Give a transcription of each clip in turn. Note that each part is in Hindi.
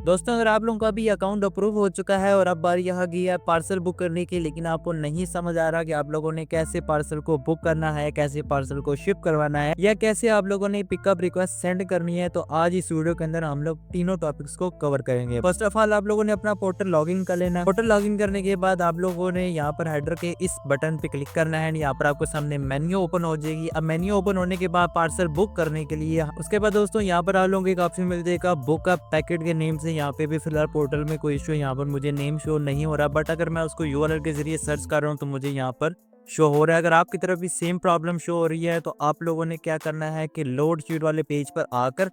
दोस्तों, अगर आप लोगों का भी अकाउंट अप्रूव हो चुका है और अब बारी यहाँ गई है पार्सल बुक करने की, लेकिन आपको नहीं समझ आ रहा कि आप लोगों ने कैसे पार्सल को बुक करना है, कैसे पार्सल को शिप करवाना है या कैसे आप लोगों ने पिकअप रिक्वेस्ट सेंड करनी है, तो आज इस वीडियो के अंदर हम लोग तीनों टॉपिक्स को कवर करेंगे। फर्स्ट ऑफ ऑल, आप लोगों ने अपना पोर्टल लॉगिन कर लेना है। पोर्टल लॉगिन करने के बाद आप लोगों ने यहाँ पर हेडर के इस बटन पे क्लिक करना है। यहाँ पर आपको सामने मेन्यू ओपन हो जाएगी। अब मेन्यू ओपन होने के बाद पार्सल बुक करने के लिए उसके बाद दोस्तों यहाँ पर आप लोगों को एक ऑप्शन मिल जाएगा बुक अप पैकेट के नेम से। यहाँ पे भी फिलहाल पोर्टल में कोई इशू यहाँ पर मुझे नेम शो नहीं हो रहा, बट अगर मैं उसको यूआरएल के जरिए सर्च कर रहा हूँ तो मुझे यहाँ पर शो हो रहा है। अगर आपकी तरफ भी सेम प्रॉब्लम शो हो रही है तो आप लोगों ने क्या करना है कि लोड शीट वाले पेज पर आकर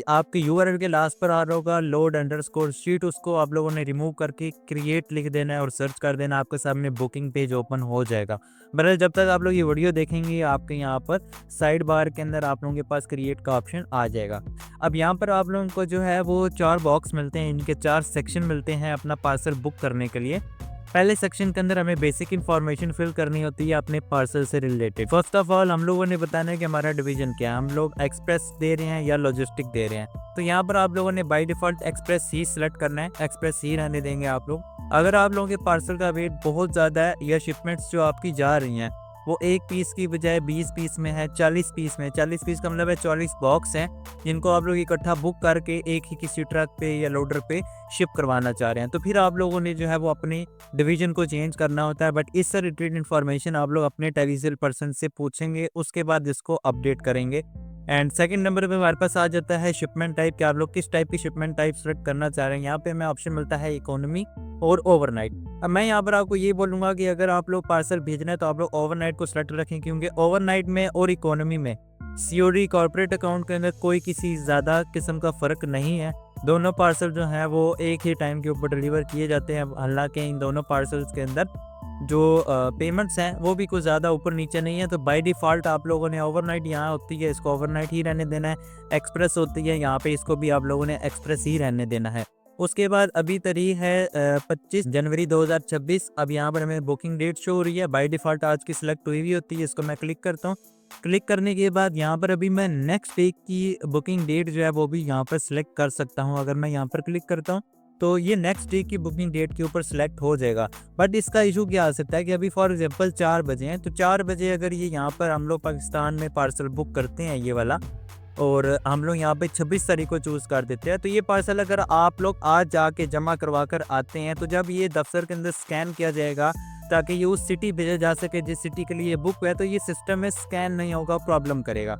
आपके यूआरएल के लास्ट पर आ रहा होगा लोड अंडरस्कोर शीट, उसको आप लोगों ने रिमूव करके क्रिएट लिख देना है और सर्च कर देना, आपके सामने बुकिंग पेज ओपन हो जाएगा। बहरहाल जब तक आप लोग ये वीडियो देखेंगे आपके यहाँ पर साइड बार के अंदर आप लोगों के पास क्रिएट का ऑप्शन आ जाएगा। अब यहाँ पर आप लोगों को जो है वो 4 बॉक्स मिलते हैं, इनके 4 सेक्शन मिलते हैं अपना पार्सल बुक करने के लिए। पहले सेक्शन के अंदर हमें बेसिक इन्फॉर्मेशन फिल करनी होती है अपने पार्सल से रिलेटेड। फर्स्ट ऑफ ऑल हम लोगों ने बताना है कि हमारा डिवीजन क्या है, हम लोग एक्सप्रेस दे रहे हैं या लॉजिस्टिक दे रहे हैं। तो यहाँ पर आप लोगों ने by default express he select करना है, एक्सप्रेस ही रहने देंगे आप लोग। अगर आप लोगों के पार्सल का वेट बहुत ज़्यादा है या शिपमेंट्स जो आपकी जा रही हैं वो 1 पीस की बजाय 20 पीस में है, 40 पीस में, 40 पीस का मतलब है 40 बॉक्स हैं जिनको आप लोग इकट्ठा बुक करके एक ही किसी ट्रक पे या लोडर पे शिप करवाना चाह रहे हैं, तो फिर आप लोगों ने जो है वो अपने डिवीजन को चेंज करना होता है। बट इससे रिलेटेड इन्फॉर्मेशन आप लोग अपने टेलीसेल पर्सन से पूछेंगे, उसके बाद इसको अपडेट करेंगे। एंड सेकंड नंबर पे हमारे पास आ जाता है शिपमेंट टाइप, कि आप लोग किस टाइप की शिपमेंट टाइप सेलेक्ट करना चाह रहे हैं। यहाँ पे हमें ऑप्शन मिलता है इकोनॉमी और ओवरनाइट। अब मैं यहाँ पर आपको ये बोलूँगा कि अगर आप लोग पार्सल भेजना है तो आप लोग ओवरनाइट को सेलेक्ट रखें, क्योंकि ओवरनाइट में और इकोनॉमी में सीओडी कॉर्पोरेट अकाउंट के अंदर कोई किसी ज़्यादा किस्म का फ़र्क नहीं है। दोनों पार्सल जो हैं वो एक ही टाइम के ऊपर डिलीवर किए जाते हैं। हालांकि इन दोनों पार्सल्स के अंदर जो पेमेंट्स हैं वो भी कुछ ज़्यादा ऊपर नीचे नहीं है। तो बाय डिफ़ॉल्ट आप लोगों ने ओवरनाइट यहाँ होती है इसको ओवरनाइट ही रहने देना है। एक्सप्रेस होती है यहाँ पे, इसको भी आप लोगों ने एक्सप्रेस ही रहने देना है। उसके बाद अभी तारीख है 25 जनवरी 2026। अब यहाँ पर हमें बुकिंग डेट शो हो रही है, बाय डिफ़ॉल्ट आज की सिलेक्ट हुई होती है। इसको मैं क्लिक करता हूँ। क्लिक करने के बाद यहाँ पर अभी मैं नेक्स्ट डे की बुकिंग डेट जो है वो भी यहाँ पर सिलेक्ट कर सकता हूँ। अगर मैं यहाँ पर क्लिक करता हूँ तो ये नेक्स्ट डे की बुकिंग डेट के ऊपर सिलेक्ट हो जाएगा। बट इसका इशू क्या आ सकता है कि अभी फॉर एग्जांपल 4 बजे हैं, तो 4 बजे अगर ये यहाँ पर हम लोग पाकिस्तान में पार्सल बुक करते हैं ये वाला, और हम लोग यहाँ पे 26 तारीख को चूज़ कर देते हैं, तो ये पार्सल अगर आप लोग आज जाके जमा करवा कर आते हैं तो जब ये दफ्तर के अंदर स्कैन किया जाएगा ताकि ये उस सिटी भेजा जा सके जिस सिटी के लिए बुक हुआ है, तो ये सिस्टम में स्कैन नहीं होगा, प्रॉब्लम करेगा।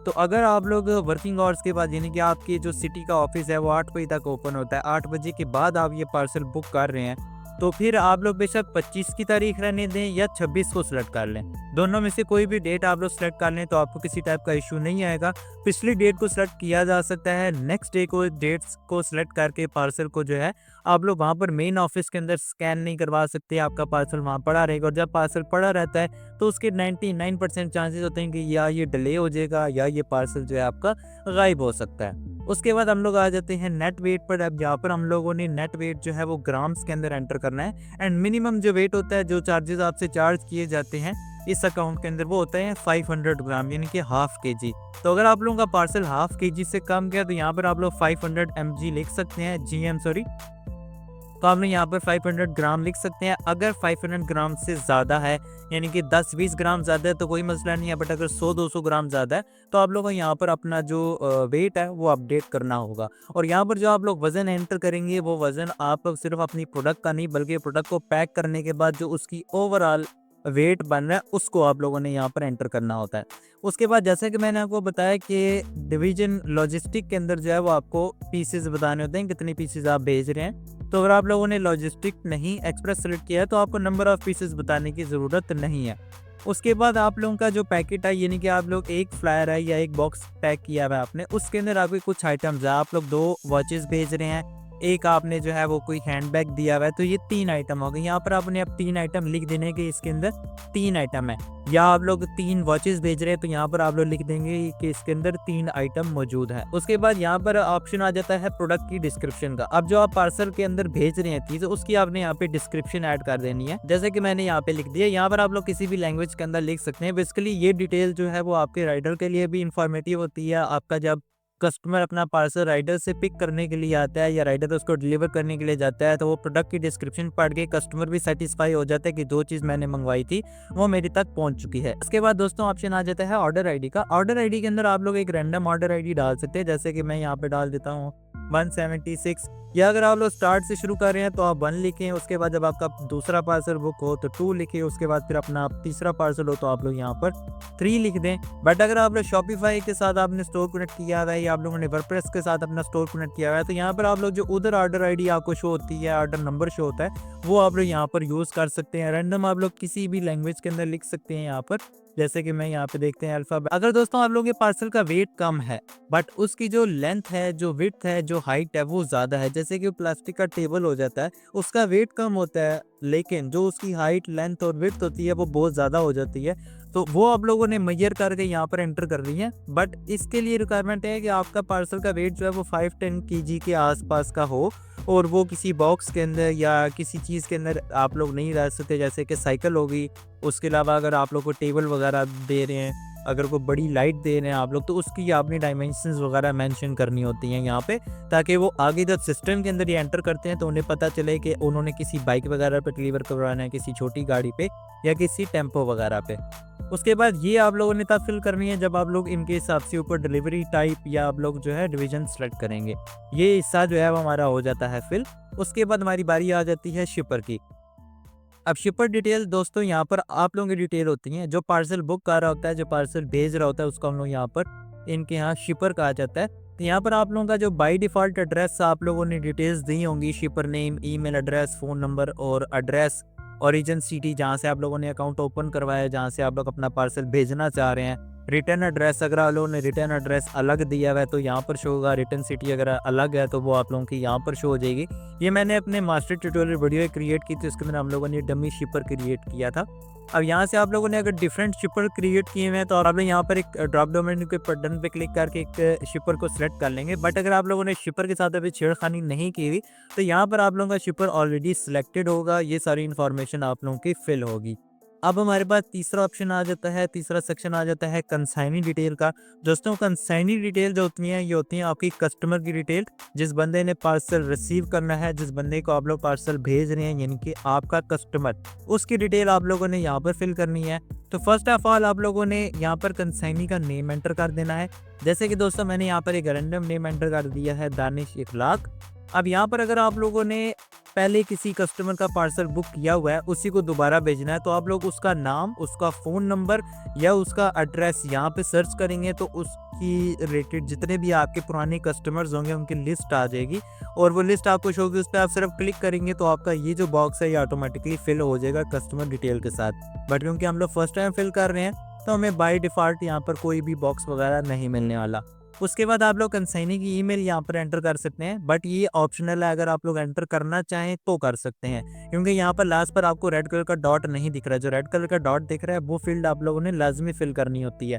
तो अगर आप लोग वर्किंग आवर्स के बाद, यानी कि आपकी जो सिटी का ऑफिस है वो 8 बजे तक ओपन होता है, 8 बजे के बाद आप ये पार्सल बुक कर रहे हैं, तो फिर आप लोग बेशक 25 की तारीख रहने दें या 26 को सिलेक्ट कर लें। दोनों में से कोई भी डेट आप लोग सिलेक्ट कर लें तो आपको किसी टाइप का इशू नहीं आएगा। पिछली डेट को सिलेक्ट किया जा सकता है, नेक्स्ट डे को डेट्स को सिलेक्ट करके पार्सल को जो है आप लोग वहाँ पर मेन ऑफिस के अंदर स्कैन नहीं करवा सकते, आपका पार्सल वहाँ पड़ा रहेगा। और जब पार्सल पड़ा रहता है तो उसके 99% चांसेस होते हैं कि या ये डिले हो जाएगा या ये पार्सल जो है आपका गायब हो सकता है। उसके बाद हम लोग आ जाते हैं नेट वेट पर। अब यहाँ पर हम लोगों ने नेट वेट जो है वो ग्राम्स के अंदर एंटर करना है। एंड मिनिमम जो वेट होता है, जो चार्जेस आपसे चार्ज किए जाते हैं इस अकाउंट के अंदर, वो होता है 500 ग्राम, यानी कि हाफ केजी। तो अगर आप लोगों का पार्सल हाफ केजी से कम गया तो यहाँ पर आप लोग 500 mg लिख सकते हैं, GM सॉरी। तो आप लोग यहाँ पर 500 ग्राम लिख सकते हैं। अगर 500 ग्राम से ज़्यादा है, यानी कि 10-20 ग्राम ज़्यादा है तो कोई मसला नहीं है, बट अगर 100-200 ग्राम ज़्यादा है तो आप लोगों को यहाँ पर अपना जो वेट है वो अपडेट करना होगा। और यहाँ पर जो आप लोग वज़न एंटर करेंगे वो वज़न आप लोग सिर्फ अपनी प्रोडक्ट का नहीं बल्कि प्रोडक्ट को पैक करने के बाद जो उसकी ओवरऑल वेट बन रहा है उसको आप लोगों ने यहाँ पर एंटर करना होता है। उसके बाद जैसे कि मैंने आपको बताया कि डिवीजन लॉजिस्टिक के अंदर जो है वो आपको पीसेस बताने होते हैं, कितने पीसेस आप भेज रहे हैं। तो अगर आप लोगों ने लॉजिस्टिक नहीं एक्सप्रेस सेलेक्ट किया है तो आपको नंबर ऑफ पीसेस बताने की ज़रूरत नहीं है। उसके बाद आप लोगों का जो पैकेट है, यानी कि आप लोग एक फ्लायर है या एक बॉक्स पैक किया हुआ है आपने, उसके अंदर आपके कुछ आइटम्स है। आप लोग 2 वॉचेस भेज रहे हैं, एक आपने जो है वो कोई हैंडबैग दिया हुआ है, तो ये 3 आइटम हो गए। यहाँ पर आपने अब 3 आइटम लिख देने के इसके अंदर 3 आइटम है। या आप लोग 3 वॉचेस भेज रहे हैं तो यहाँ पर आप लोग लिख देंगे कि इसके अंदर 3 आइटम मौजूद है। उसके बाद यहाँ पर ऑप्शन आ जाता है प्रोडक्ट की डिस्क्रिप्शन का। अब जो आप पार्सल के अंदर भेज रहे हैं चीज़, उसकी आपने यहाँ पे डिस्क्रिप्शन ऐड कर देनी है, जैसे कि मैंने यहाँ पे लिख दिया। यहाँ पर आप लोग किसी भी लैंग्वेज के अंदर लिख सकते हैं। बेसिकली ये डिटेल जो है वो आपके राइडर के लिए भी इंफॉर्मेटिव होती है। आपका जब कस्टमर अपना पार्सल राइडर से पिक करने के लिए आता है या राइडर उसको डिलीवर करने के लिए जाता है, तो वो प्रोडक्ट की डिस्क्रिप्शन पढ़ के कस्टमर भी सेटिस्फाई हो जाता है कि जो चीज़ मैंने मंगवाई थी वो मेरे तक पहुंच चुकी है। उसके बाद दोस्तों ऑप्शन आ जाता है ऑर्डर आईडी का। ऑर्डर आईडी के अंदर आप लोग एक रैंडम ऑर्डर आईडी डाल सकते हैं, जैसे कि मैं यहाँ पे डाल देता हूँ 176, या अगर आप लोग स्टार्ट से शुरू कर रहे हैं तो आप 1 लिखें, उसके बाद जब आपका दूसरा पार्सल बुक हो तो 2 लिखें, उसके बाद फिर अपना तीसरा पार्सल हो तो आप लोग यहाँ पर 3 लिख दें। बट अगर आप लोग शॉपिफाई के साथ आपने स्टोर कनेक्ट किया हुआ है या आप लोगों ने वर्डप्रेस के साथ अपना स्टोर कनेक्ट किया हुआ है, तो यहाँ पर आप लोग जो उधर ऑर्डर आईडी आपको शो होती है, ऑर्डर नंबर शो होता है, वो आप लोग यहाँ पर यूज़ कर सकते हैं। रैंडम आप लोग किसी भी लैंग्वेज के अंदर लिख सकते हैं यहाँ पर, जैसे कि मैं यहाँ पे देखते हैं अल्फाबेट। अगर दोस्तों आप लोगों के पार्सल का वेट कम है बट उसकी जो लेंथ है, जो विड्थ है, जो हाइट है वो ज़्यादा है, जैसे कि प्लास्टिक का टेबल हो जाता है, उसका वेट कम होता है लेकिन जो उसकी हाइट, लेंथ और विड्थ होती है वो बहुत ज़्यादा हो जाती है, तो वो आप लोगों ने मेजर करके यहाँ पर एंटर कर रही है। बट इसके लिए रिक्वायरमेंट है कि आपका पार्सल का वेट जो है वो 5-10 kg के आसपास का हो और वो किसी बॉक्स के अंदर या किसी चीज़ के अंदर आप लोग नहीं रह सकते, जैसे कि साइकिल होगी। उसके अलावा अगर आप लोग को टेबल वगैरह दे रहे हैं, अगर कोई बड़ी लाइट दे रहे हैं आप लोग, तो उसकी आपने डायमेंशंस वगैरह मेंशन करनी होती हैं यहाँ पे, ताकि वो आगे जब सिस्टम के अंदर ये एंटर करते हैं तो उन्हें पता चले कि उन्होंने किसी बाइक वगैरह पे डिलीवर करवाना है, किसी छोटी गाड़ी पे या किसी टेम्पो वगैरह पे। उसके बाद ये आप लोगों ने तब फिल करनी है जब आप लोग इनके हिसाब से ऊपर डिलीवरी टाइप या आप लोग जो है डिवीजन सेलेक्ट करेंगे, ये हिस्सा जो है वो हमारा हो जाता है फिल। उसके बाद हमारी बारी आ जाती है शिपर की। अब शिपर डिटेल दोस्तों यहाँ पर आप लोगों की डिटेल होती है, जो पार्सल बुक कर रहा होता है, जो पार्सल भेज रहा होता है, उसको हम लोग यहाँ पर इनके यहाँ शिपर कहा जाता है। तो यहाँ पर आप लोगों का जो बाय डिफ़ॉल्ट एड्रेस आप लोगों ने डिटेल्स दी होंगी, शिपर name, email address, phone number और एड्रेस, ओरिजिन सिटी जहाँ से आप लोगों ने अकाउंट ओपन करवाया है, जहाँ से आप लोग अपना पार्सल भेजना चाह रहे हैं, रिटर्न एड्रेस, अगर आप लोगों ने रिटर्न एड्रेस अलग दिया हुआ है तो यहाँ पर शो होगा, रिटर्न सिटी अगर अलग है तो वो आप लोगों की यहाँ पर शो हो जाएगी। ये मैंने अपने मास्टर ट्यूटोरियल वीडियो क्रिएट की थी, उसके अंदर हम लोगों ने डमी शिपर क्रिएट किया था। अब यहाँ से आप लोगों ने अगर डिफरेंट शिपर क्रिएट किए हुए हैं तो आप लोग यहाँ पर एक ड्रॉप डाउन मेन्यू के बटन पे क्लिक करके एक शिपर को सिलेक्ट कर लेंगे। बट अगर आप लोगों ने शिपर के साथ अभी छेड़खानी नहीं की हुई तो यहाँ पर आप लोगों का शिपर ऑलरेडी सिलेक्टेड होगा, ये सारी इन्फॉर्मेशन आप लोगों की फिल होगी। अब हमारे पास तीसरा ऑप्शन आ जाता है, तीसरा सेक्शन आ जाता है कंसाइनी डिटेल का। दोस्तों कंसाइनी डिटेल जो होती हैं ये होती हैं आपकी कस्टमर की डिटेल, जिस बंदे ने पार्सल रिसीव करना है, जिस बंदे को आप लोग पार्सल भेज रहे हैं, यानी कि आपका कस्टमर, उसकी डिटेल आप लोगों ने यहाँ पर फिल करनी है। तो फर्स्ट ऑफ ऑल आप लोगों ने यहाँ पर कंसाइनी का नेम एंटर कर देना है, जैसे कि दोस्तों मैंने यहाँ पर एक रैंडम नेम एंटर कर दिया है, दानिश इखलाक। अब यहाँ पर अगर आप लोगों ने पहले किसी कस्टमर का पार्सल बुक किया हुआ है, उसी को दोबारा भेजना है, तो आप लोग उसका नाम, उसका फ़ोन नंबर या उसका एड्रेस यहाँ पे सर्च करेंगे तो उसकी रिलेटेड जितने भी आपके पुराने कस्टमर्स होंगे उनकी लिस्ट आ जाएगी और वो लिस्ट आपको शो होगी। उस पर आप सिर्फ क्लिक करेंगे तो आपका ये जो बॉक्स है ये ऑटोमेटिकली फिल हो जाएगा कस्टमर डिटेल के साथ। बट क्योंकि हम लोग फर्स्ट टाइम फिल कर रहे हैं तो हमें बाय डिफ़ॉल्ट यहाँ पर कोई भी बॉक्स वगैरह नहीं मिलने वाला। उसके बाद आप लोग कंसाइनी की ईमेल यहाँ पर एंटर कर सकते हैं, बट ये ऑप्शनल है, अगर आप लोग एंटर करना चाहें तो कर सकते हैं, क्योंकि यहाँ पर लास्ट पर आपको रेड कलर का डॉट नहीं दिख रहा है। जो रेड कलर का डॉट दिख रहा है वो फील्ड आप लोगों ने लाजमी फिल करनी होती है।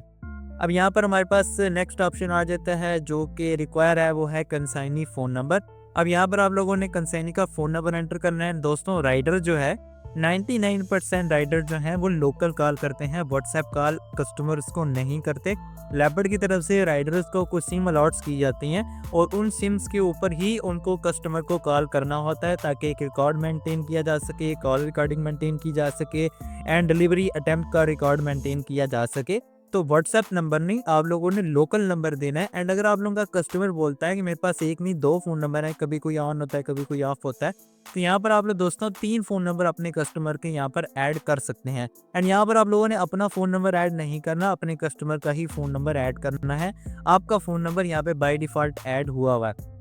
अब यहाँ पर हमारे पास नेक्स्ट ऑप्शन आ जाता है जो कि रिक्वायर है, वो है कंसाइनी फ़ोन नंबर। अब यहाँ पर आप लोगों ने कंसाइनी का फ़ोन नंबर एंटर करना है। दोस्तों राइडर जो है 99% राइडर जो हैं वो लोकल कॉल करते हैं, व्हाट्सएप कॉल कस्टमर्स को नहीं करते। लेपर्ड की तरफ से राइडर्स को कुछ सिम अलॉट्स की जाती हैं और उन सिम्स के ऊपर ही उनको कस्टमर को कॉल करना होता है ताकि एक रिकॉर्ड मेंटेन किया जा सके, कॉल रिकॉर्डिंग मेंटेन की जा सके एंड डिलीवरी अटेम्प्ट का रिकॉर्ड मेंटेन किया जा सके। तो व्हाट्सएप नंबर नहीं, आप लोगों ने लोकल नंबर देना है। एंड अगर आप लोगों का कस्टमर बोलता है कि मेरे पास एक नहीं 2 फ़ोन नंबर है, कभी कोई ऑन होता है कभी कोई ऑफ होता है, तो यहाँ पर आप लोग दोस्तों 3 फ़ोन नंबर अपने कस्टमर के यहाँ पर ऐड कर सकते हैं। एंड यहाँ पर आप लोगों ने अपना फ़ोन नंबर ऐड नहीं करना, अपने कस्टमर का ही फ़ोन नंबर ऐड करना है। आपका फ़ोन नंबर यहाँ पे बाय डिफ़ॉल्ट ऐड हुआ हुआ है।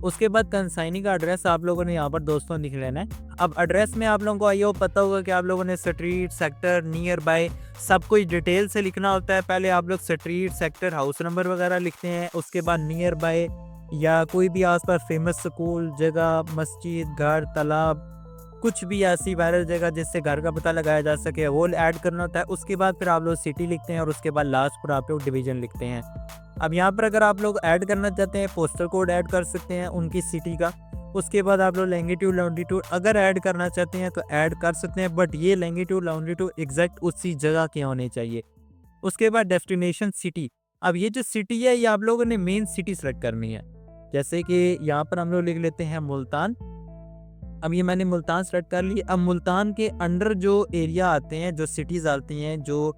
उसके बाद कंसाइनी का एड्रेस आप लोगों ने यहाँ पर दोस्तों लिख लेना है। अब एड्रेस में आप लोगों को आइए पता होगा कि आप लोगों ने स्ट्रीट, सेक्टर, नियर बाय सब कुछ डिटेल से लिखना होता है। पहले आप लोग स्ट्रीट, सेक्टर, हाउस नंबर वगैरह लिखते हैं, उसके बाद नियर बाय या कोई भी आसपास फेमस स्कूल, जगह, मस्जिद, घर, तालाब, कुछ भी ऐसी वायरल जगह जिससे घर का पता लगाया जा सके वो ऐड करना होता है। उसके बाद फिर आप लोग सिटी लिखते हैं और उसके बाद लास्ट पर आप लोग डिवीज़न लिखते हैं। अब यहाँ पर अगर आप लोग ऐड करना चाहते हैं पोस्टल कोड ऐड कर सकते हैं उनकी सिटी का। उसके बाद आप लोग लैंगिट्यूड, लॉन्गिट्यूड अगर ऐड करना चाहते हैं तो ऐड कर सकते हैं, बट ये लैंगिट्यूड, लॉन्गिट्यूड एग्जैक्ट उसी जगह के होने चाहिए। उसके बाद डेस्टिनेशन सिटी, अब ये जो सिटी है ये आप लोगों ने मेन सिटी सेलेक्ट करनी है। जैसे कि यहाँ पर हम लोग लिख लेते हैं मुल्तान। अब ये मैंने मुल्तान सेलेक्ट कर ली। अब मुल्तान के अंडर जो एरिया आते हैं, जो सिटीज़ आती हैं, जो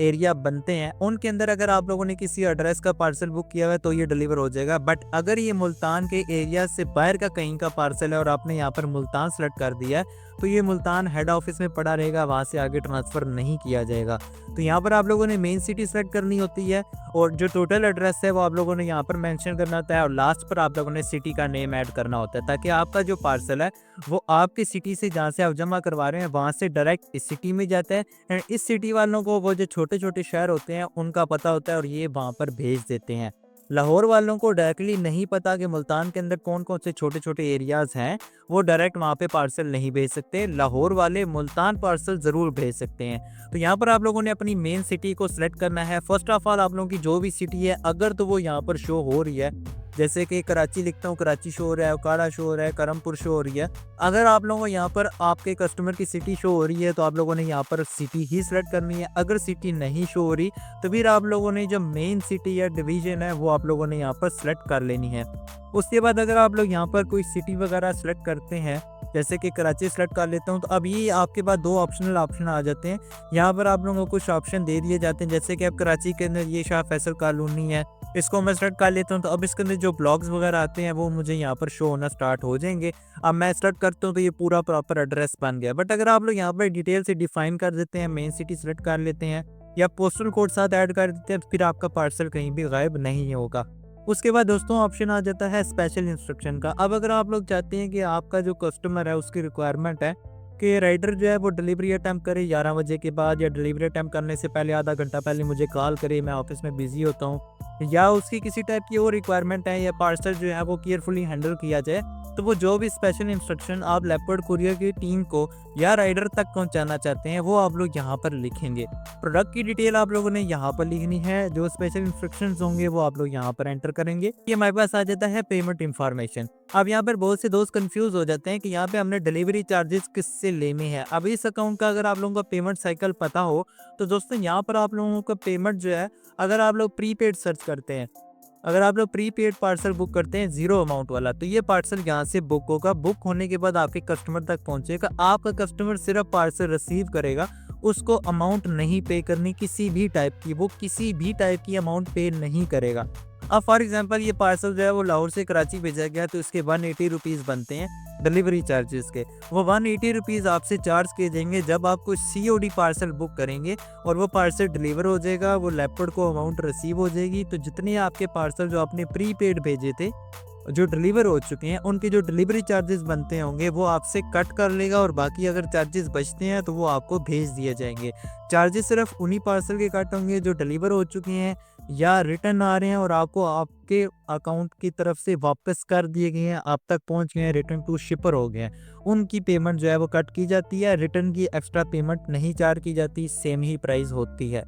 एरिया बनते हैं, उनके अंदर अगर आप लोगों ने किसी एड्रेस का पार्सल बुक किया हुआ है तो ये डिलीवर हो जाएगा। बट अगर ये मुल्तान के एरिया से बाहर का कहीं का पार्सल है और आपने यहाँ पर मुल्तान सेलेक्ट कर दिया है, तो ये मुल्तान हेड ऑफिस में पड़ा रहेगा, वहाँ से आगे ट्रांसफ़र नहीं किया जाएगा। तो यहाँ पर आप लोगों ने मेन सिटी सेलेक्ट करनी होती है और जो टोटल एड्रेस है वो आप लोगों ने यहाँ पर मेंशन करना होता है और लास्ट पर आप लोगों ने सिटी का नेम ऐड करना होता है, ताकि आपका जो पार्सल है वो आपकी सिटी से, जहाँ से आप जमा करवा रहे हैं, वहाँ से डायरेक्ट इस सिटी में जाता है। एंड इस सिटी वालों को वो जो छोटे-छोटे शहर होते हैं उनका पता होता है और ये वहाँ पर भेज देते हैं। लाहौर वालों को डायरेक्टली नहीं पता कि मुल्तान के अंदर कौन-कौन से छोटे-छोटे एरियाज़ हैं, वो डायरेक्ट वहाँ पे पार्सल नहीं भेज सकते। लाहौर वाले मुल्तान पार्सल ज़रूर भेज सकते हैं। तो यहाँ पर आप लोगों ने अपनी मेन सिटी को सिलेक्ट करना है। फर्स्ट ऑफ ऑल आप लोगों की जो भी सिटी है, अगर तो वो यहाँ पर शो हो रही है, जैसे कि कराची लिखता हूँ, कराची शो हो रहा है, ओकाड़ा शो हो रहा है, करमपुर शो हो रही है। अगर आप लोगों को यहाँ पर आपके कस्टमर की सिटी शो हो रही है तो आप लोगों ने यहाँ पर सिटी ही सिलेक्ट करनी है। अगर सिटी नहीं शो हो रही तो फिर आप लोगों ने जो मेन सिटी या डिवीजन है वो आप लोगों ने यहाँ पर सिलेक्ट कर लेनी है। उसके बाद अगर आप लोग यहाँ पर कोई सिटी वगैरह सेलेक्ट करते हैं, जैसे कि कराची सेलेक्ट कर लेता हूँ, तो अब ये आपके पास दो ऑप्शन आ जाते हैं। यहाँ पर आप लोगों को कुछ ऑप्शन दे दिए जाते हैं, जैसे कि अब कराची के अंदर ये शाह फैसल कॉलोनी है, इसको मैं सेलेक्ट कर लेता हूँ। तो अब इसके अंदर जो ब्लॉग्स वगैरह आते हैं वो मुझे यहाँ पर शो होना स्टार्ट हो जाएंगे। अब मैं सेलेक्ट करता हूँ तो ये पूरा प्रॉपर एड्रेस बन गया। बट अगर आप लोग यहाँ पर डिटेल से डिफाइन कर देते हैं, मेन सिटी सेलेक्ट कर लेते हैं या पोस्टल कोड साथ ऐड कर देते हैं, फिर आपका पार्सल कहीं भी गायब नहीं होगा। उसके बाद दोस्तों ऑप्शन आ जाता है स्पेशल इंस्ट्रक्शन का। अब अगर आप लोग चाहते हैं कि आपका जो कस्टमर है उसकी रिक्वायरमेंट है कि राइडर जो है वो डिलीवरी अटैम्प्ट करे 11 बजे के बाद, या डिलीवरी अटैम्प्ट करने से पहले आधा घंटा पहले मुझे कॉल करे, मैं ऑफिस में बिजी होता हूँ, या उसकी किसी टाइप की और रिक्वायरमेंट है, या पार्सल जो है वो केयरफुली हैंडल किया जाए, तो वो जो भी स्पेशल इंस्ट्रक्शन आप लेपर्ड कुरियर की टीम को या राइडर तक पहुंचाना चाहते हैं वो आप लोग यहाँ पर लिखेंगे। प्रोडक्ट की डिटेल आप लोगों ने यहाँ पर लिखनी है, जो स्पेशल इंस्ट्रक्शंस होंगे वो आप लोग यहाँ पर एंटर करेंगे। ये हमारे पास आ जाता है पेमेंट इंफॉर्मेशन। अब यहाँ पर बहुत से दोस्त कंफ्यूज हो जाते हैं कि यहाँ पे हमने डिलीवरी चार्जेस किससे लेने हैं। अब इस अकाउंट का अगर आप लोगों का पेमेंट साइकिल पता हो तो दोस्तों यहाँ पर आप लोगों का पेमेंट जो है, अगर आप लोग प्रीपेड सर्च करते हैं, अगर आप लोग प्रीपेड पार्सल बुक करते हैं 0 अमाउंट वाला, तो ये पार्सल यहाँ से बुक होगा। बुक होने के बाद आपके कस्टमर तक पहुंचेगा। आपका कस्टमर सिर्फ पार्सल रिसीव करेगा, उसको अमाउंट नहीं पे करनी किसी भी टाइप की, वो किसी भी टाइप की अमाउंट पे नहीं करेगा। अब फॉर एग्जांपल ये पार्सल जो है वो लाहौर से कराची भेजा गया, तो इसके 180 रुपीज़ बनते हैं डिलीवरी चार्जेस के। वो 180 रुपीज़ आपसे चार्ज किए जाएंगे जब आप कुछ COD पार्सल बुक करेंगे और वो पार्सल डिलीवर हो जाएगा, वो लेपर्ड को अमाउंट रिसीव हो जाएगी। तो जितने आपके पार्सल जो आपने प्रीपेड भेजे थे जो डिलीवर हो चुके हैं, उनके जो डिलीवरी चार्जेस बनते होंगे वो आपसे कट कर लेगा, और बाकी अगर चार्जेस बचते हैं तो वो आपको भेज दिए जाएंगे। चार्जेस सिर्फ उन्हीं पार्सल के कट होंगे जो डिलीवर हो चुके हैं या रिटर्न आ रहे हैं और आपको आपके अकाउंट की तरफ से वापस कर दिए गए हैं, आप तक पहुंच गए हैं, रिटर्न टू शिपर हो गए हैं, उनकी पेमेंट जो है वो कट की जाती है। रिटर्न की एक्स्ट्रा पेमेंट नहीं चार्ज की जाती, सेम ही प्राइस होती है।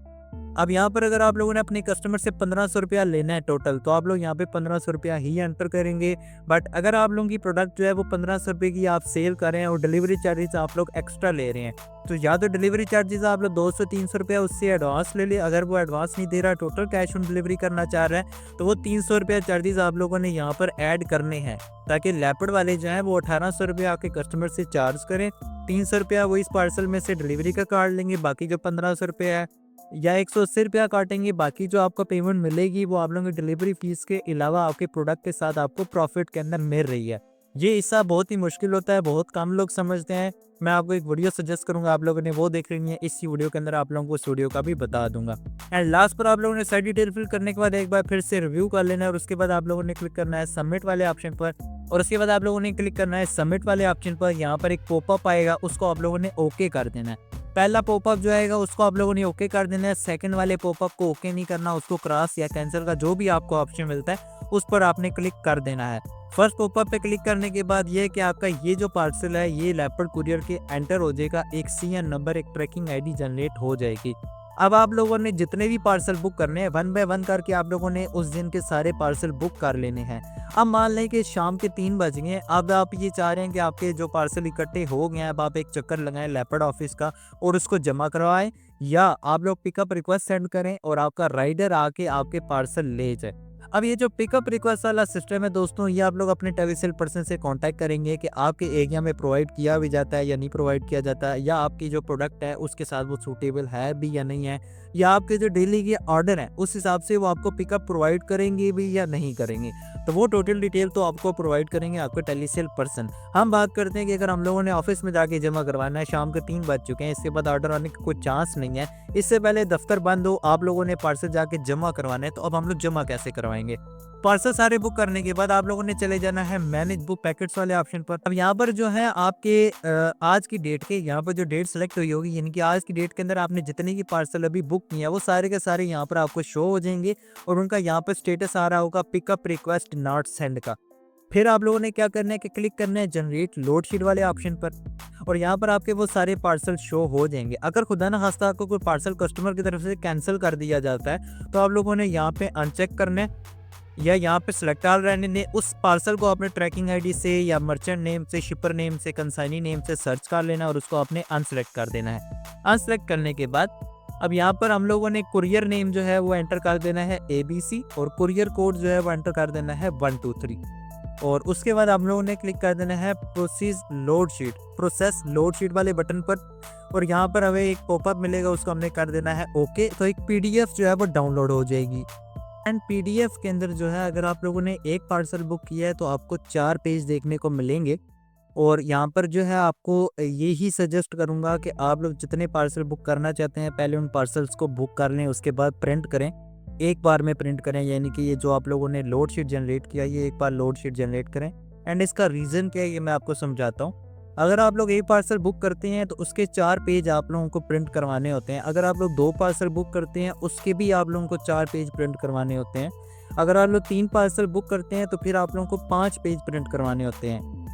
अब यहाँ पर अगर आप लोगों ने अपने कस्टमर से 1500 रुपया लेना है टोटल, तो आप लोग यहाँ पे 1500 रुपया ही एंटर करेंगे। बट अगर आप लोगों की प्रोडक्ट जो है वो 1500 रुपये की आप सेल कर रहे हैं और डिलीवरी चार्जेस आप लोग एक्स्ट्रा ले रहे हैं, तो या तो डिलीवरी चार्जेस आप लोग 200-300 रुपया उससे एडवांस ले ले। अगर वो एडवांस नहीं दे रहा, टोटल कैश ऑन डिलीवरी करना चाह रहा है, तो वो 300 रुपया चार्जेस आप लोगों ने यहाँ पर ऐड करने हैं, ताकि लेपर्ड वाले जो हैं वो 1800 रुपया आपके कस्टमर से चार्ज करें। 300 रुपया वो इस पार्सल में से डिलीवरी का काट लेंगे, बाकी जो 1500 रुपया है या 180 रुपया काटेंगे, बाकी जो आपको पेमेंट मिलेगी वो आप लोगों की डिलीवरी फीस के अलावा आपके प्रोडक्ट के साथ आपको प्रॉफिट के अंदर मिल रही है। ये हिस्सा बहुत ही मुश्किल होता है, बहुत कम लोग समझते हैं। मैं आपको एक वीडियो सजेस्ट करूंगा, आप लोगों ने वो देख लेनी है, इसी वीडियो के अंदर आप लोगों को उस वीडियो का भी बता दूंगा। एंड लास्ट पर आप लोगों ने सारी डिटेल फिल करने के बाद एक बार फिर से रिव्यू कर लेना है, और उसके बाद आप लोगों ने क्लिक करना है सबमिट वाले ऑप्शन पर, और उसके बाद आप लोगों ने क्लिक करना है सबमिट वाले ऑप्शन पर। यहाँ पर एक पॉपअप आएगा, उसको आप लोगों ने ओके कर देना है। पहला पॉपअप जो आएगा उसको आप लोगों ने ओके कर देना है, सेकंड वाले पॉपअप को ओके नहीं करना, उसको क्रॉस या कैंसिल का जो भी आपको ऑप्शन मिलता है उस पर आपने क्लिक कर देना है। फर्स्ट पॉपअप पे क्लिक करने के बाद ये कि आपका ये जो पार्सल है ये लेपर्ड कुरियर के एंटर हो जाएगा, एक CN नंबर, एक ट्रैकिंग ID जनरेट हो जाएगी। अब आप लोगों ने जितने भी पार्सल बुक करने हैं 1 बाय 1 करके आप लोगों ने उस दिन के सारे पार्सल बुक कर लेने हैं। अब मान लें कि शाम के 3 बज गए, अब आप ये चाह रहे हैं कि आपके जो पार्सल इकट्ठे हो गए हैं, अब आप एक चक्कर लगाएं लेपर्ड ऑफिस का और उसको जमा करवाएं, या आप लोग पिकअप रिक्वेस्ट सेंड करें और आपका राइडर आके आपके पार्सल ले जाए। अब ये जो पिकअप रिक्वेस्ट वाला सिस्टम है दोस्तों, ये आप लोग अपने टेलीसेल पर्सन से कांटेक्ट करेंगे कि आपके एरिया में प्रोवाइड किया भी जाता है या नहीं प्रोवाइड किया जाता है, या आपकी जो प्रोडक्ट है उसके साथ वो सूटेबल है भी या नहीं है, या आपके जो डेली के ऑर्डर है उस हिसाब से वो आपको पिकअप प्रोवाइड करेंगे भी या नहीं करेंगे। तो वो टोटल डिटेल तो आपको प्रोवाइड करेंगे आपके टेलीसेल पर्सन। हम बात करते हैं कि अगर हम लोगों ने ऑफिस में जाके जमा करवाना है, शाम के 3 बज चुके हैं, इसके बाद ऑर्डर आने का कोई चांस नहीं है, इससे पहले दफ्तर बंद हो, आप लोगों ने पार्सल जाके जमा करवाना है, तो अब हम लोग जमा कैसे करवाएंगे? पार्सल सारे बुक करने के बाद आप लोगों ने चले जाना है मैनेज बुक पैकेट्स वाले ऑप्शन पर। अब यहाँ पर जो है आपके आज की डेट के यहाँ पर जो डेट सेलेक्ट हुई होगी, यानी कि आज की डेट के अंदर आपने जितने की पार्सल अभी बुक किया वो सारे के सारे यहाँ पर आपको शो हो जाएंगे और उनका यहाँ पर स्टेटस आ रहा होगा पिकअप रिक्वेस्ट नॉट सेंड का। फिर आप लोगों ने क्या करना है कि क्लिक करना है जनरेट लोड शीट वाले ऑप्शन पर और यहाँ पर आपके वो सारे पार्सल शो हो जाएंगे। अगर खुदा ना खास्ता आपको कोई पार्सल कस्टमर की तरफ से कैंसिल कर दिया जाता है तो आप लोगों ने यहाँ पे अनचेक करना है या यहाँ पे सिलेक्ट ऑल रहने ने उस पार्सल को अपने ट्रैकिंग आईडी से या मर्चेंट नेम से, शिपर नेम से, कंसाइनी नेम से सर्च कर लेना और उसको आपने अनसेलेक्ट कर देना है। अनसेलेक्ट करने के बाद अब यहाँ पर हम लोगों ने कुरियर नेम जो है वो एंटर कर देना है ABC और कुरियर कोड जो है वो एंटर कर देना है 123 और उसके बाद हम लोगों ने क्लिक कर देना है प्रोसेस लोड शीट वाले बटन पर और यहाँ पर हमें एक पॉपअप मिलेगा, उसको हमने कर देना है ओके। तो एक PDF जो है वो डाउनलोड हो जाएगी एंड PDF के अंदर जो है अगर आप लोगों ने एक पार्सल बुक किया है तो आपको 4 पेज देखने को मिलेंगे और यहाँ पर जो है आपको यही सजेस्ट करूँगा कि आप लोग जितने पार्सल बुक करना चाहते हैं पहले उन पार्सल्स को बुक कर लें, उसके बाद प्रिंट करें, एक बार में प्रिंट करें, यानी कि ये जो आप लोगों ने लोड शीट जनरेट किया ये एक बार लोड शीट जनरेट करें। एंड इसका रीज़न क्या है ये मैं आपको समझाता हूँ। अगर आप लोग एक पार्सल बुक करते हैं तो उसके 4 पेज आप लोगों को प्रिंट करवाने होते हैं। अगर आप लोग 2 पार्सल बुक करते हैं उसके भी आप लोगों को 4 पेज प्रिंट करवाने होते हैं। अगर आप लोग 3 पार्सल बुक करते हैं तो फिर आप लोगों को 5 पेज प्रिंट करवाने होते हैं।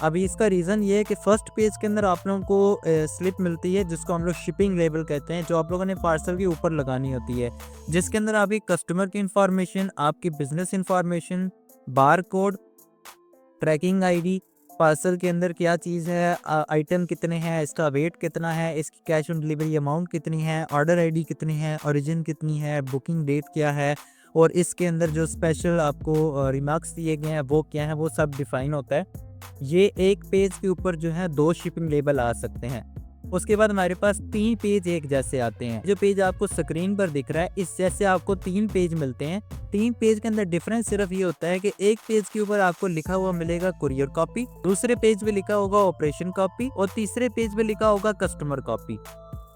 अभी इसका रीज़न ये है कि फर्स्ट पेज के अंदर आप लोगों को स्लिप मिलती है जिसको हम लोग शिपिंग लेबल कहते हैं, जो आप लोगों ने पार्सल के ऊपर लगानी होती है, जिसके अंदर आपकी कस्टमर की इंफॉर्मेशन, आपकी business information, bar code, tracking ID, parcel के अंदर क्या चीज़ है, आइटम कितने हैं, इसका वेट कितना है, इसकी कैश ऑन डिलीवरी अमाउंट कितनी है, ऑर्डर आईडी कितनी है, ओरिजिन कितनी है, बुकिंग डेट क्या है और इसके अंदर जो स्पेशल आपको रिमार्क्स दिए गए हैं वो क्या है, वो सब डिफाइन होता है। ये एक पेज के ऊपर जो है 2 शिपिंग लेबल आ सकते हैं। उसके बाद हमारे पास 3 पेज एक जैसे आते हैं। जो पेज आपको स्क्रीन पर दिख रहा है इस जैसे आपको 3 पेज मिलते हैं। 3 पेज के अंदर डिफरेंस सिर्फ ये होता है कि एक पेज के ऊपर आपको लिखा हुआ मिलेगा कुरियर कॉपी, दूसरे पेज पे लिखा होगा ऑपरेशन कॉपी और तीसरे पेज पे लिखा होगा कस्टमर कॉपी।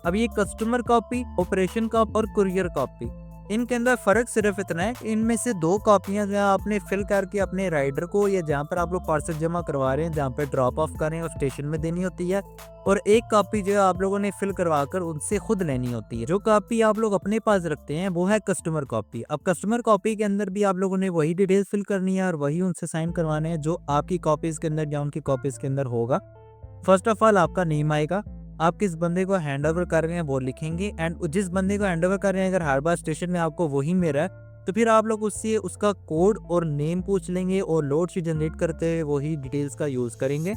अब ये कस्टमर कॉपी, ऑपरेशन कॉपी और कुरियर कॉपी, इनके अंदर फ़र्क सिर्फ इतना है कि इनमें से 2 कॉपियाँ जो है आपने फिल करके अपने राइडर को या जहाँ पर आप लोग पार्सल जमा करवा रहे हैं, जहाँ पर ड्रॉप ऑफ कर रहे हैं और स्टेशन में देनी होती है और एक कॉपी जो है आप लोगों ने फिल करवा कर उनसे खुद लेनी होती है। जो कॉपी आप लोग अपने पास रखते हैं वो है कस्टमर कॉपी। अब कस्टमर कॉपी के अंदर भी आप लोगों ने वही डिटेल्स फिल करनी है और वही उनसे साइन करवाने हैं जो आपकी कॉपीज़ के अंदर या उनकी कॉपीज़ के अंदर होगा। फर्स्ट ऑफ ऑल आपका नेम आएगा, आप किस बंदे को हैंड ओवर कर रहे हैं वो लिखेंगे एंड जिस बंदे को हैंड ओवर कर रहे हैं अगर हर बार स्टेशन में आपको वही मिला है तो फिर आप लोग उससे उसका कोड और नेम पूछ लेंगे और लोड शीट जनरेट करते हुए वही डिटेल्स का यूज़ करेंगे।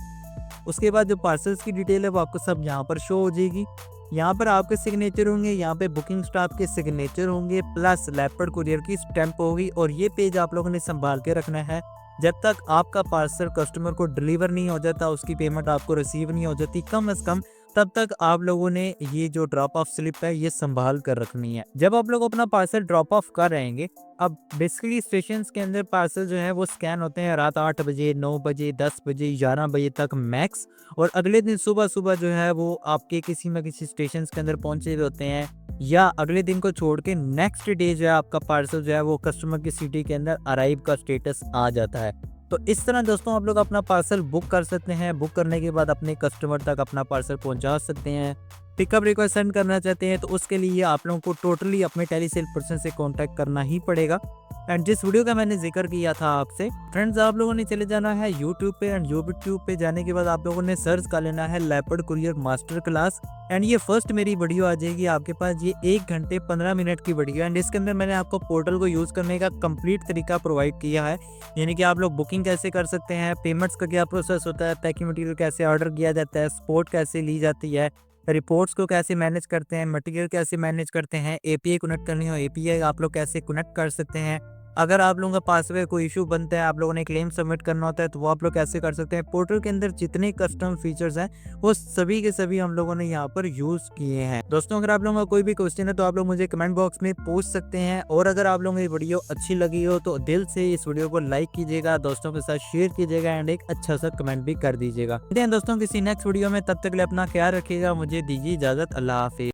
उसके बाद जो पार्सल्स की डिटेल है वो आपको सब यहाँ पर शो हो जाएगी। यहाँ पर आपके सिग्नेचर होंगे, यहाँ पे बुकिंग स्टाफ के सिग्नेचर होंगे प्लस लेपर्ड कुरियर की स्टैंप होगी और ये पेज आप लोगों ने संभाल के रखना है जब तक आपका पार्सल कस्टमर को डिलीवर नहीं हो जाता, उसकी पेमेंट आपको रिसीव नहीं हो जाती, कम से कम तब तक आप लोगों ने ये जो ड्रॉप ऑफ स्लिप है ये संभाल कर रखनी है। जब आप लोग अपना पार्सल ड्रॉप ऑफ कर रहेंगे, अब बेसिकली स्टेशन के अंदर पार्सल जो है वो स्कैन होते हैं रात 8 बजे, 9 बजे, 10 बजे, 11 बजे तक मैक्स और अगले दिन सुबह सुबह जो है वो आपके किसी न किसी स्टेशन के अंदर पहुंचे होते हैं या अगले दिन को छोड़ के नेक्स्ट डे जो है आपका पार्सल जो है वो कस्टमर की सिटी के अंदर अराइव का स्टेटस आ जाता है। तो इस तरह दोस्तों आप लोग अपना पार्सल बुक कर सकते हैं। बुक करने के बाद अपने कस्टमर तक अपना पार्सल पहुंचा सकते हैं। पिकअप रिक्वेस्ट सेंड करना चाहते हैं तो उसके लिए आप लोगों को टोटली अपने टेलीसेल पर्सन से कांटेक्ट करना ही पड़ेगा। एंड जिस वीडियो का मैंने जिक्र किया था आपसे फ्रेंड्स, आप लोगों ने चले जाना है यूट्यूब पे एंड यूट्यूब पे जाने के बाद आप लोगों ने सर्च कर लेना है leopard courier master class and ये फर्स्ट मेरी वीडियो आ जाएगी आपके पास। ये 1 घंटे 15 मिनट की वीडियो एंड इसके अंदर मैंने आपको पोर्टल को यूज़ करने का कंप्लीट तरीका प्रोवाइड किया है, यानी कि आप लोग बुकिंग कैसे कर सकते हैं, पेमेंट्स का क्या प्रोसेस होता है, पैकिंग मटीरियल कैसे ऑर्डर किया जाता है, स्पोर्ट कैसे ली जाती है, रिपोर्ट्स को कैसे मैनेज करते हैं, मटेरियल कैसे मैनेज करते हैं, एपीआई कनेक्ट करनी हो एपीआई आप लोग कैसे कनेक्ट कर सकते हैं। अगर आप लोगों का पास में कोई इशू बनता है, आप लोगों ने क्लेम सबमिट करना होता है तो वो आप लोग कैसे कर सकते हैं। पोर्टल के अंदर जितने कस्टम फीचर्स हैं वो सभी के सभी हम लोगों ने यहाँ पर यूज किए हैं। दोस्तों अगर आप लोगों का कोई भी क्वेश्चन है तो आप लोग मुझे कमेंट बॉक्स में पूछ सकते हैं, और अगर आप लोगों को ये वीडियो अच्छी लगी हो तो दिल से इस वीडियो को लाइक कीजिएगा, दोस्तों के साथ शेयर कीजिएगा एंड एक अच्छा सा कमेंट भी कर दीजिएगा। दोस्तों किसी नेक्स्ट वीडियो में, तब तक के लिए अपना ख्याल रखिएगा, मुझे दीजिए इजाजत, अल्लाह हाफिज।